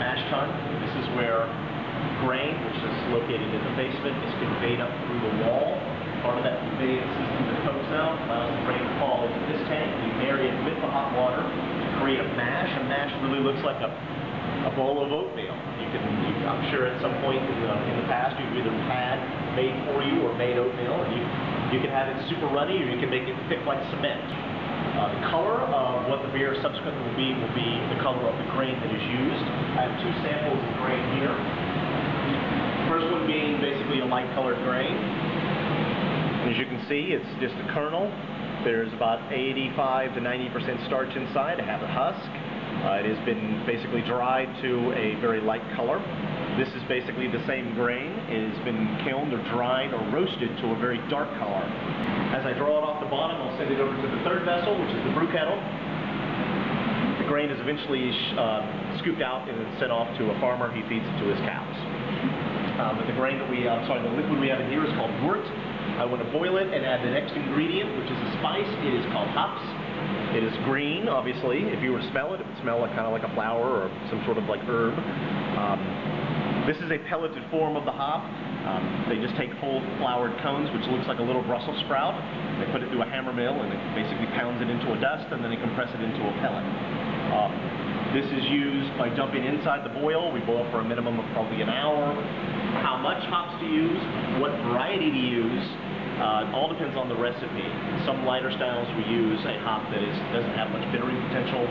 mash tun. This is where grain, which is located in the basement, is conveyed up through the wall. Part of that conveyance system that comes out allows the grain to fall into this tank. We marry it with the hot water to create a mash. A mash really looks like a bowl of oatmeal. I'm sure at some point in the past you've either had made for you or made oatmeal, and you can have it super runny, or you can make it thick like cement. The color of what the beer subsequently will be the color of the grain that is used. I have two samples of grain here. First one being basically a light colored grain. As you can see, it's just a kernel. There's about 85 to 90% starch inside. I have a husk. It has been basically dried to a very light color. This is basically the same grain. It has been kilned or dried or roasted to a very dark color. As I draw it off the bottom, I'll send it over to the third vessel, which is the brew kettle. The grain is eventually scooped out and sent off to a farmer. He feeds it to his cows. But the grain that the liquid we have in here is called wort. I want to boil it and add the next ingredient, which is a spice. It is called hops. It is green, obviously. If you were to smell it, it would smell kind of like a flower or some sort of like herb. This is a pelleted form of the hop. They just take whole floured cones, which looks like a little Brussels sprout. They put it through a hammer mill, and it basically pounds it into a dust, and then they compress it into a pellet. This is used by dumping inside the boil. We boil for a minimum of probably an hour. How much hops to use, what variety to use, all depends on the recipe. In some lighter styles we use a hop that doesn't have much bittering potential,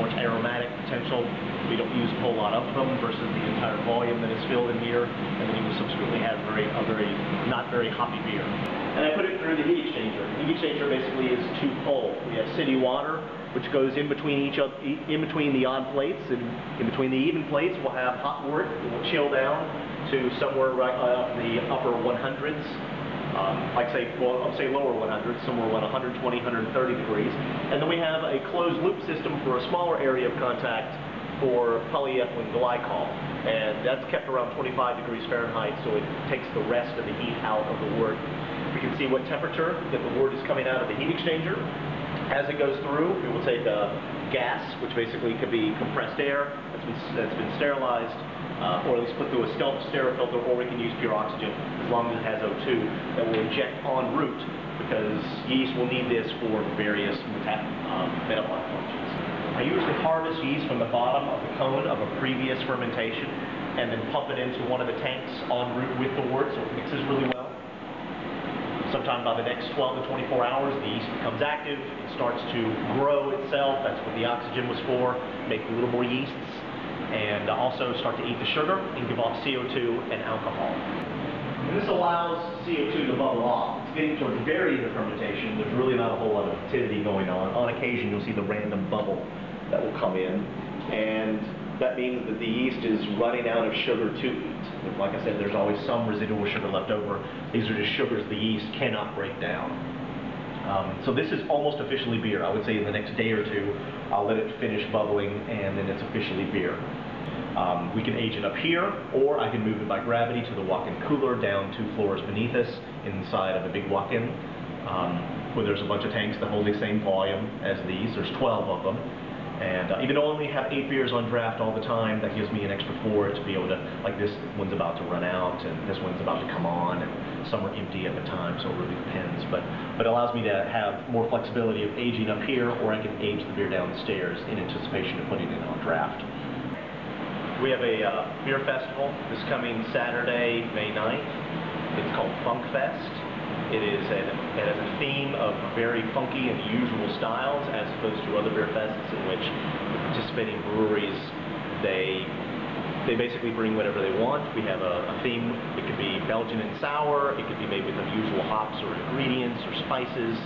much aromatic potential. We don't use a whole lot of them versus the entire volume that is filled in here, and then you will subsequently have a very not very hoppy beer. And I put it through the heat exchanger. The heat exchanger basically is twofold. We have city water, which goes in between the odd plates, and in between the even plates we'll have hot wort that will chill down to somewhere right up the upper 100s. I'll say lower 100s, somewhere around 120, 130 degrees. And then we have a closed loop system for a smaller area of contact for polyethylene glycol. And that's kept around 25 degrees Fahrenheit, so it takes the rest of the heat out of the wort. We can see what temperature that the wort is coming out of the heat exchanger. As it goes through, it will take a gas, which basically could be compressed air that's been sterilized, or at least put through a stereofilter, or we can use pure oxygen as long as it has O2 that will inject en route, because yeast will need this for various metabolic functions. I usually harvest yeast from the bottom of the cone of a previous fermentation and then pump it into one of the tanks en route with the wort, so it mixes really well. Sometime by the next 12 to 24 hours, the yeast becomes active, it starts to grow itself. That's what the oxygen was for, make a little more yeasts, and also start to eat the sugar and give off CO2 and alcohol. And this allows CO2 to bubble off. It's getting towards the very end of fermentation. There's really not a whole lot of activity going on. On occasion, you'll see the random bubble that will come in, and that means that the yeast is running out of sugar to eat. Like I said, there's always some residual sugar left over. These are just sugars the yeast cannot break down. So this is almost officially beer. I would say in the next day or two, I'll let it finish bubbling, and then it's officially beer. We can age it up here, or I can move it by gravity to the walk-in cooler down 2 floors beneath us inside of a big walk-in, where there's a bunch of tanks that hold the same volume as these. There's 12 of them. And even though I only have 8 beers on draft all the time, that gives me an extra 4 to be able to, like this one's about to run out, and this one's about to come on, and some are empty at the time, so it really depends. But it allows me to have more flexibility of aging up here, or I can age the beer downstairs in anticipation of putting it on draft. We have a beer festival this coming Saturday, May 9th. It's called Funk Fest. It has a theme of very funky and unusual styles, as opposed to other beer fests in which the participating breweries, they basically bring whatever they want. We have a theme. It could be Belgian and sour. It could be made with unusual hops or ingredients or spices.